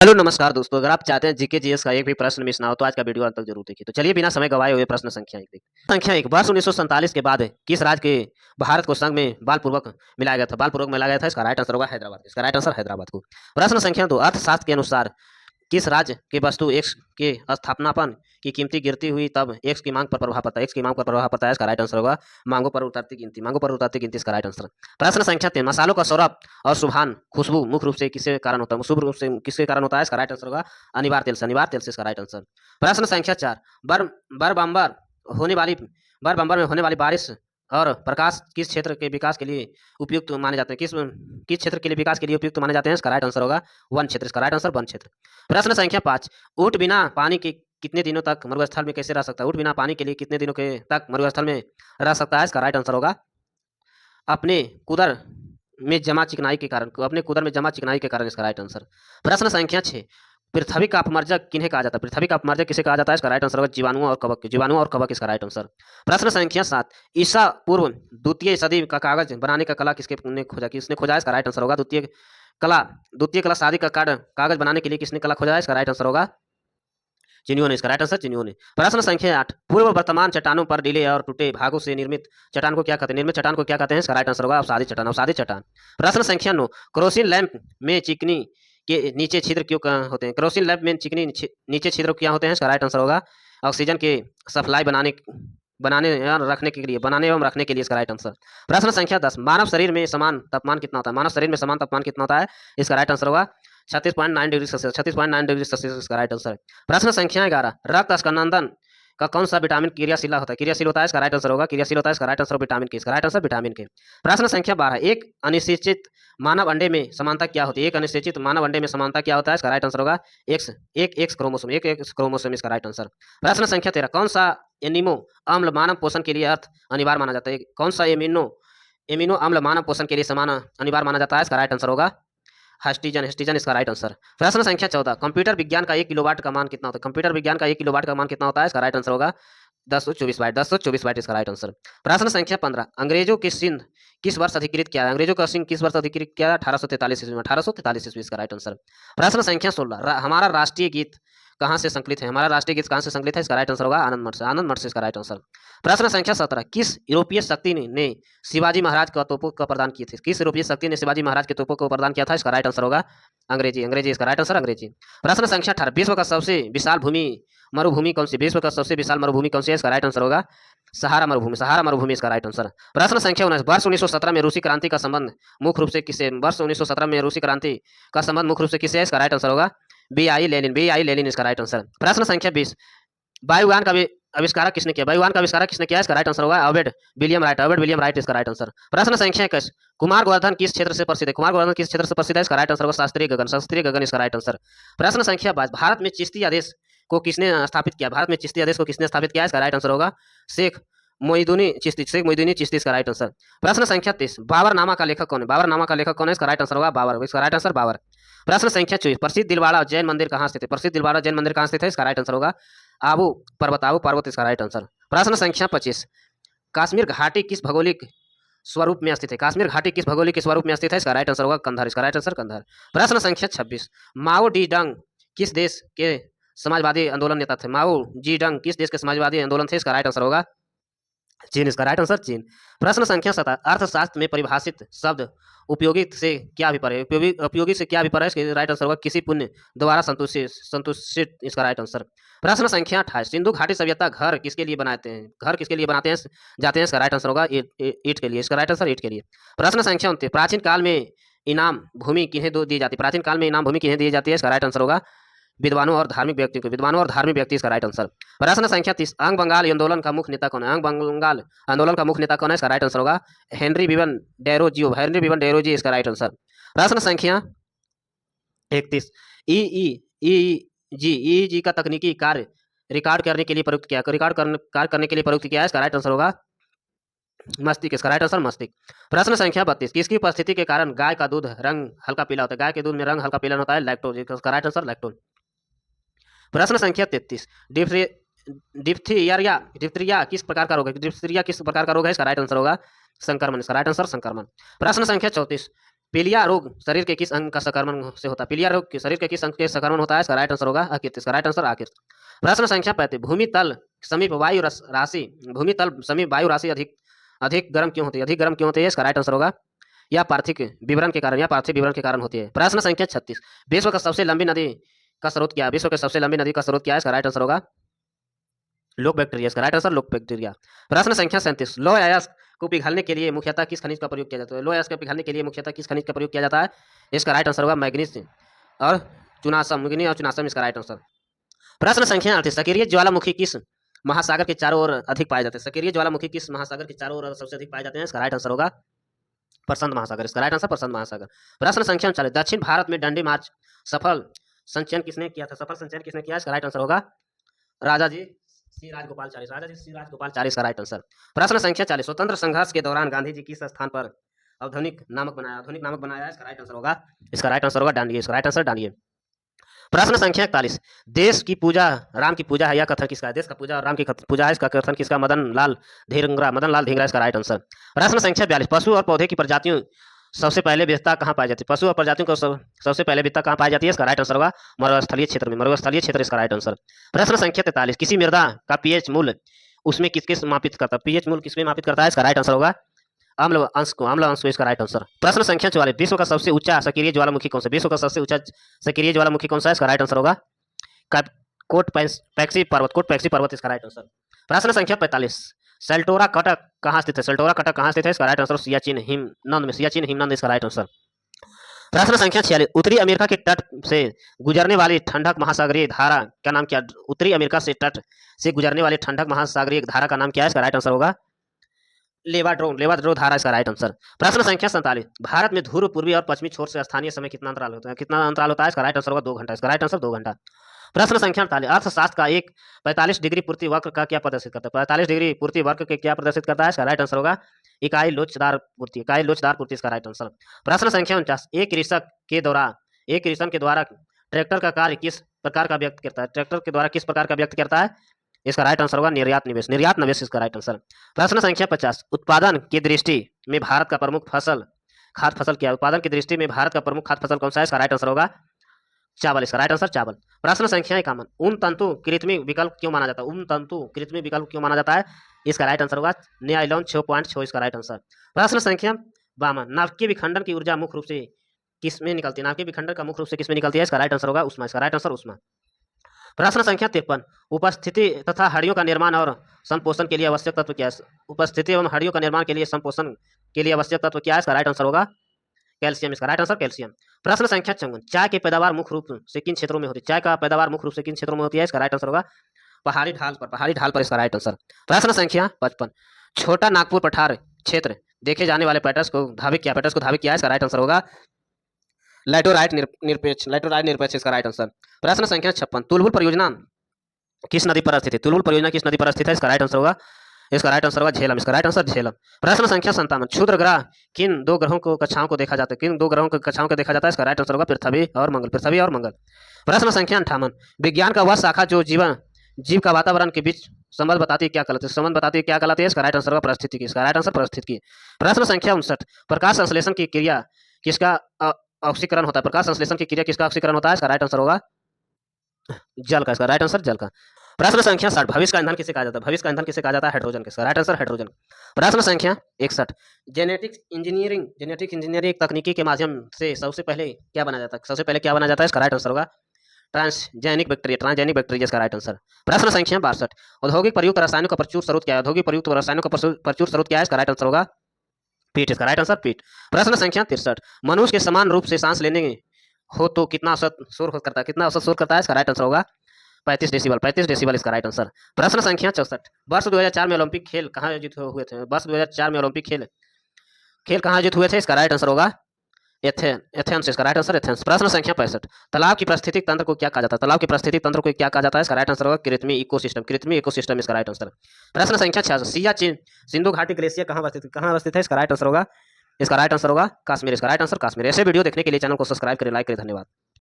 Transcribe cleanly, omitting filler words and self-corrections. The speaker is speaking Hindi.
हेलो नमस्कार दोस्तों, अगर आप चाहते हैं जीके जीएस का एक भी प्रश्न मिस ना हो तो आज का वीडियो अंत तक जरूर देखिए। तो चलिए बिना समय गवाए हुए प्रश्न संख्या एक देखिए। संख्या एक, वर्ष 1947 के बाद किस राज्य के भारत को संघ में बलपूर्वक मिलाया गया था? बलपूर्वक मिलाया गया था, इसका राइट आंसर होगा हैदराबाद। इसका राइट आंसर हैदराबाद को। प्रश्न संख्या दो, अर्थशास्त्र के अनुसार किस राज्य के वस्तु एक्स के स्थापनापन की कीमती गिरती हुई तब एक्स की मांग पर प्रभाव पड़ता है? एक्स की मांग पर प्रभाव पड़ता है, इसका राइट आंसर होगा मांगों पर उतरती गिनती। मांगों पर उतरती गिनती इसका राइट आंसर। प्रश्न संख्या तीन, मसालों का सौरभ और सुभान खुशबू मुख्य रूप से किसके कारण होता है? शुभ रूप से किसके कारण होता है? इसका राइट आंसर होगा अनिवार्य तेल से। अनिवार्य तेल से इसका राइट आंसर। प्रश्न संख्या चार, बर बरबम्बर होने वाली बरबम्बर में होने वाली बारिश और प्रकाश किस क्षेत्र के विकास के लिए उपयुक्त माने जाते हैं? किस किस क्षेत्र के लिए विकास के लिए उपयुक्त माने जाते हैं? इसका राइट आंसर होगा वन क्षेत्र। इसका राइट आंसर वन क्षेत्र। प्रश्न संख्या पाँच, ऊँट बिना पानी के कितने दिनों तक मरुस्थल में कैसे रह सकता है? ऊँट बिना पानी के लिए कितने दिनों के तक मरुस्थल में रह सकता है? इसका राइट आंसर होगा अपने कुदर में जमा चिकनाई के कारण। अपने कुदर में जमा चिकनाई के कारण इसका राइट आंसर। प्रश्न संख्या छः, पृथ्वी का अपमर्जक किन्हें कहा जाता है? पृथ्वी का अपमर्जक किसे कहा जाता है? इसका राइट आंसर होगा जीवाणुओं और कवक। जीवाणुओं और कवक इसका राइट आंसर। प्रश्न संख्या सात, ईसा पूर्व द्वितीय सदी का कागज बनाने का कला किसने खोजा? इसका राइट आंसर होगा द्वितीय कला शादी का कागज बनाने के लिए किसने कला खोजा है? इसका राइट आंसर होगा चिन्हियों ने। इसका राइट आंसर चिन्हियों ने। प्रश्न संख्या आठ, पूर्व वर्तमान चट्टानों पर ढीले और टूटे भागों से निर्मित चट्टान को क्या कहते हैं? निर्मित चट्टान को क्या कहते हैं? इसका राइट आंसर होगा अवसादी चट्टान। अवसादी चट्टान। प्रश्न संख्या नौ, केरोसिन लैंप में चिकनी के नीचे छिद्र क्यों होते हैं? केरोसिन लैंप में चिकनी नीचे छिद्र क्या होते हैं? इसका राइट आंसर होगा ऑक्सीजन के सप्लाई बनाने बनाने एवं रखने के लिए इसका राइट आंसर। प्रश्न संख्या 10, मानव शरीर में समान तापमान कितना होता है? मानव शरीर में समान तापमान कितना होता है? इसका राइट आंसर होगा 36.9 डिग्री सेल्सियस। 36.9 डिग्री सेल्सियस इसका राइट आंसर है। प्रश्न संख्या 11, रक्त स्कंदन का कौन सा विटामिन क्रियाशील होता है? क्रियाशील होता है, इसका राइट आंसर होगा क्रियाशील होता है। इसका राइट आंसर विटामिन के। इसका राइट आंसर विटामिन के। प्रश्न संख्या 12, एक अनिश्चित मानव अंडे में समानता क्या होती है? एक अनिश्चित मानव अंडे में समानता क्या होता है? इसका राइट आंसर होगा एक्स क्रोमोसोम। एक एक्स क्रोमोसोम इसका राइट आंसर। प्रश्न संख्या 13, कौन सा एनिमो अम्ल मानव पोषण के लिए अर्थ अनिवार्य माना जाता है? कौन सा एमिनो अम्ल मानव पोषण के लिए समान अनिवार्य माना जाता है? इसका राइट आंसर होगा हिस्टीजन इसका राइट आंसर। प्रश्न संख्या 14, कंप्यूटर विज्ञान का 1 किलोवाट का मान कितना होता है? कंप्यूटर विज्ञान का 1 किलोवाट का मान कितना होता है? इसका राइट आंसर होगा 1024 वाट इसका राइट आंसर। प्रश्न संख्या 15, अंग्रेजों के सिंध किस वर्ष अधिकृत किया है? अंग्रेजों का सिंध किस वर्ष अधिकृत किया? 1843 ईस्वी में। 1843 ईस्वी इसका राइट आंसर। प्रश्न संख्या 16, हमारा राष्ट्रीय गीत कहाँ से संकलित है? हमारा राष्ट्रीय गीत कहाँ से संकलित है? इसका राइट आंसर होगा आनंद मठ से। आनंद मठ से इसका राइट आंसर। प्रश्न संख्या 17, किस यूरोपीय शक्ति ने शिवाजी महाराज का तोपों का प्रदान किए थे? किस यूरोपीय शक्ति ने शिवाजी महाराज के तोपों को प्रदान किया था? इसका राइट आंसर होगा अंग्रेजी इसका राइट आंसर अंग्रेजी। प्रश्न संख्या 18, विश्व का सबसे विशाल मरुभूमि कौन सी? विश्व का सबसे विशाल मरुभूमि कौन सी है? इसका राइट आंसर होगा सहारा मरुभूमि इसका राइट आंसर। प्रश्न संख्या 19, वर्ष 1917 में रूसी क्रांति का संबंध मुख्य रूप से किससे? वर्ष 1917 में रूसी क्रांति का संबंध मुख्य रूप से किससे है? इसका राइट आंसर होगा बी आई लेनिन इसका राइट आंसर। प्रश्न संख्या 20, वायुयान का आविष्कारक किसने किया? वायुयान का आविष्कारक किसने किया? इसका राइट आंसर होगा अल्बर्ट विलियम राइट इसका राइट आंसर। प्रश्न संख्या 21, कुमार गोवर्धन किस क्षेत्र से प्रसिद्ध है? कुमार गोवर्धन किस क्षेत्र से प्रसिद्ध है? इसका राइट आंसर होगा शास्त्रीय गगन इसका राइट आंसर। प्रश्न संख्या 22, भारत में चिश्ती आदेश को किसने स्थापित किया? भारत में चिश्ती आदेश को किसने स्थापित किया? इसका राइट आंसर होगा शेख मोइनुद्दीन चिश्ती इसका राइट आंसर। प्रश्न संख्या 23, बाबरनामा का लेखक कौन है? बाबरनामा का लेखक कौन है? इसका राइट आंसर होगा बाबर। इसका राइट आंसर बाबर। प्रश्न संख्या 24, प्रसिद्ध दिलवाड़ा जैन मंदिर कहाँ स्थित है? प्रसिद्ध दिलवाड़ा जैन मंदिर कहाँ स्थित है? इसका राइट आंसर होगा आबू पर्वत इसका राइट आंसर। प्रश्न संख्या 25, कश्मीर घाटी किस भौगोलिक स्वरूप में स्थित है? कश्मीर घाटी किस भौगोलिक स्वरूप में स्थित है? इसका राइट आंसर होगा कंधार। इसका राइट आंसर कंधार। प्रश्न संख्या 26, माओ डी डंग किस देश के समाजवादी आंदोलन नेता थे? माओ जी डंग किस देश के समाजवादी आंदोलन थे? इसका राइट आंसर होगा चीन। इसका राइट आंसर चीन। प्रश्न संख्या 17, अर्थशास्त्र में परिभाषित शब्द उपयोगी से क्या अभिप्राय है? उपयोगी से क्या अभिप्राय है? इसका राइट आंसर होगा किसी पुण्य द्वारा संतुष्टित इसका राइट आंसर। प्रश्न संख्या 28, सिंधु घाटी सभ्यता घर किसके लिए बनाते हैं? घर किसके लिए बनाते हैं जाते हैं? इसका राइट आंसर होगा ईंट के लिए। इसका राइट आंसर ईंट के लिए। प्रश्न संख्या 29, प्राचीन काल में इनाम भूमि किन्हें दी जाती? प्राचीन काल में इनाम भूमि किन्हें दी जाती है? इसका राइट आंसर होगा विद्वानों और धार्मिक व्यक्ति इसका राइट आंसर। प्रश्न संख्या 30, अंग बंगाल आंदोलन का मुख्य नेता कौन है? अंग बंगाल आंदोलन का मुख्य नेता कौन है? इसका राइट आंसर होगा हेनरी बिबन डेरोजी इसका राइट आंसर। प्रश्न संख्या 31, ईईजी का तकनीकी कार्य रिकॉर्ड करने के लिए प्रयुक्त किया? कार्य करने के लिए प्रयुक्त किया है? इसका राइट आंसर होगा मस्तिष्क। इसका राइट आंसर मस्तिष्क। प्रश्न संख्या 32, किसकी उपस्थिति के कारण गाय का दूध रंग हल्का पीला होता है? गाय के दूध में रंग हल्का पीला होता है लैक्टोज। इसका राइट आंसर लैक्टोज। प्रश्न संख्या 33, डिप्थीरिया किस प्रकार का रोग है? डिप्थीरिया किस प्रकार का रोग है? इसका राइट आंसर होगा संक्रमण। इसका राइट आंसर संक्रमण। प्रश्न संख्या 34, पीलिया रोग शरीर के किस अंग का संक्रमण से होता है? पीलिया रोग शरीर के किस अंग के संक्रमण होता है? इसका राइट आंसर होगा अकित। इसका राइट आंसर अकित। प्रश्न संख्या 35, भूमि तल समीप वायु राशि भूमि तल समीप वायु राशि अधिक अधिक गर्म क्यों होती है? अधिक गर्म क्यों होती है? इसका राइट आंसर होगा या पार्थिव विवरण के कारण, या पार्थिव विवरण के कारण होती है। प्रश्न संख्या 36, विश्व का सबसे लंबी नदी का स्रोत क्या है? विश्व के सबसे लंबी नदी का स्रोत क्या है? इसका राइट आंसर होगा लोक बैक्टीरिया। इसका राइट आंसर लोक बैक्टीरिया। प्रश्न संख्या 37, लौह अयस्क को पिघलने के लिए मुख्यतः किस खनिज का प्रयोग किया जाता है? लौह अयस्क को पिघलने के लिए मुख्यतः किस खनिज का प्रयोग किया जाता है? इसका राइट आंसर होगा मैग्नीज और चुनासम। मैग्नीज और चुनासम इसका राइट आंसर। प्रश्न संख्या 38, सक्रिय ज्वालामुखी किस महासागर के चारों ओर अधिक पाए जाते हैं? सक्रिय ज्वालामुखी किस महासागर के चारों ओर सबसे अधिक पाए जाते हैं? इसका राइट आंसर होगा प्रशांत महासागर। इसका राइट आंसर प्रशांत महासागर। प्रश्न संख्या 39, दक्षिण भारत में डंडी मार्च सफल संचयन किसने किया था? सफल संचयन किसने किया? इसका राइट आंसर होगा राजा जी श्री राजगोपालचारी। राजा जी श्री राजगोपालचारी इसका राइट आंसर। प्रश्न संख्या 40, स्वतंत्र संघर्ष के दौरान गांधी जी किस स्थान पर आधुनिक नामक बनाया? इसका राइट आंसर होगा डांडिये। इसका राइट आंसर डांडिये। प्रश्न संख्या 41, देश की पूजा राम की पूजा है, यह कथन किसका है? देश का पूजा राम की पूजा है, इसका कथन किसका? मदन लाल धिंगरा इसका राइट आंसर। प्रश्न संख्या 42, पशु और पौधे की प्रजातियों सबसे पहले विविधता कहाँ पाई जाती है? पशु और प्रजातियों को सबसे पहले विविधता कहाँ पाई जाती है? इसका राइट आंसर होगा मरुस्थलीय क्षेत्र में। मरुस्थलीय क्षेत्र इसका राइट आंसर। प्रश्न संख्या 43, किसी मृदा का पीएच मूल्य उसमें किसके मापित करता है? पीएच मूल्य किसमें मापित करता है? इसका राइट आंसर होगा अम्ल अंश को इसका राइट आंसर। प्रश्न संख्या 44, विश्व का सबसे ऊंचा सक्रिय ज्वालामुखी कौन सा? विश्व का सबसे ऊंचा सक्रिय ज्वालामुखी कौन सा है? इसका राइट आंसर होगा कोटपैक्सी पर्वत इसका राइट आंसर। प्रश्न संख्या 45, सेल्टोरा कटक कहाँ स्थित है? सेल्टोरा कटक कहाँ स्थित है? इसका राइट आंसर सियाचिन हिमनद इसका राइट आंसर। प्रश्न संख्या 46, उत्तरी अमेरिका के तट से गुजरने वाली ठंडक महासागरीय धारा का नाम क्या? उत्तरी अमेरिका से तट से गुजरने वाली ठंडक महासागरीय धारा का नाम क्या है? इसका राइट आंसर होगा लेवाड्रो धारा इसका राइट आंसर। प्रश्न संख्या 47, भारत में ध्रुव पूर्वी और पश्चिमी छोर से स्थानीय समय कितना अंतराल होता है? इसका राइट आंसर होगा 2 घंटा। इसका राइट आंसर 2 घंटा। प्रश्न संख्या 48, अर्थशास्त्र का एक 45 डिग्री पूर्ति वक्र का क्या प्रदर्शित करता है? 45 डिग्री पूर्ति वक्र के क्या प्रदर्शित करता है? इसका राइट आंसर होगा इकाई लोचदार पूर्ति इसका राइट आंसर। प्रश्न संख्या 49, एक कृषक के द्वारा ट्रैक्टर का कार्य किस प्रकार का व्यक्त करता है? इसका राइट आंसर होगा निर्यात निवेश इसका राइट आंसर। प्रश्न संख्या 50, उत्पादन की दृष्टि में भारत का प्रमुख खाद्य फसल क्या है? उत्पादन की दृष्टि में भारत का प्रमुख खाद्य फसल कौन सा है? इसका राइट आंसर होगा चावल। इसका राइट आंसर चावल। प्रश्न संख्या 51, ऊन तंतु कृत्रिम विकल्प क्यों माना जाता है? इसका राइट आंसर होगा नायलॉन 6.6 इसका राइट आंसर। प्रश्न संख्या 52, नाभिकीय विखंडन की ऊर्जा मुख्य रूप से किसमें निकलती है? नाभिकीय विखंडन का मुख्य रूप से किसमें निकलती है? इसका राइट आंसर होगा उष्मा। इसका राइट आंसर उष्मा। प्रश्न संख्या 53, उपस्थिति तथा हड्डियों का निर्माण और संपोषण के लिए आवश्यक तत्व क्या है? उपस्थिति एवं हड्डियों का निर्माण के लिए संपोषण के लिए आवश्यक तत्व क्या है? इसका राइट आंसर होगा कैल्शियम। इसका राइट आंसर कैल्शियम। प्रश्न संख्या 54, चाय की पैदावार मुख्य रूप से किन क्षेत्रों में होती है? इसका राइट आंसर होगा पहाड़ी ढाल पर इसका राइट आंसर। प्रश्न संख्या 55, छोटा नागपुर पठार क्षेत्र देखे जाने वाले पैटर्स को धावित किया है? इसका राइट आंसर होगा लैटोराइट निरपेक्ष इसका राइट आंसर। प्रश्न संख्या 56, तुलबुल परियोजना किस नदी पर स्थित है? इसका राइट आंसर होगा झेलम। इसका राइट आंसर झेलम। प्रश्न संख्या 57, क्षुद्र ग्रह किन 2 ग्रहों को कक्षाओं को देखा जाता है? इसका राइट आंसर होगा पृथ्वी और मंगल। प्रश्न संख्या 58, विज्ञान का वह शाखा जो जीव का वातावरण के बीच संबंध बताती है क्या कहलाती है? इसका राइट आंसर होगा पारिस्थितिकी। इसका राइट आंसर पारिस्थितिकी। प्रश्न संख्या 59, प्रकाश संश्लेषण की क्रिया किसका ऑक्सीकरण होता है? इसका राइट आंसर होगा जल का। इसका राइट आंसर जल का। प्रश्न संख्या 60, भविष्य का ईंधन किसे कहा जाता है? हाइड्रोजन। इसका राइट आंसर हाइड्रोजन। प्रश्न संख्या 61, जेनेटिक इंजीनियरिंग तकनीकी के माध्यम से सबसे पहले क्या बना जाता है? इसका राइट आंसर होगा ट्रांसजेनिक बैक्टीरिया इसका राइट आंसर। प्रश्न संख्या 62, औद्योगिक प्रयुक्त रसायनों का प्रचुर स्रोत क्या है? इसका राइट आंसर होगा पीट। इसका राइट आंसर पीट। प्रश्न संख्या 63, मनुष्य के समान रूप से सांस लेने हो तो कितना औसत शोर करता है? इसका राइट आंसर होगा 35 डेसिबल इसका राइट आंसर। प्रश्न संख्या 64, वर्ष 2004 में ओलंपिक खेल कहाँ आयोजित हुए थे? इसका राइट आंसर होगा एथेंस। इसका राइट आंसर एथेंस। प्रश्न संख्या 65, तालाब की पारिस्थितिक तंत्र को क्या कहा जाता है? इसका राइट आंसर होगा कृत्रिम इकोसिस्टम इसका राइट आंसर। प्रश्न संख्या 66, सियाचिन सिंधु घाटी ग्लेशियर कहाँ अवस्थित है? इसका राइट आंसर होगा कश्मीर। इसका राइट आंसर कश्मीर। ऐसे वीडियो देखने के लिए चैनल को सब्सक्राइब करें, लाइक करें। धन्यवाद।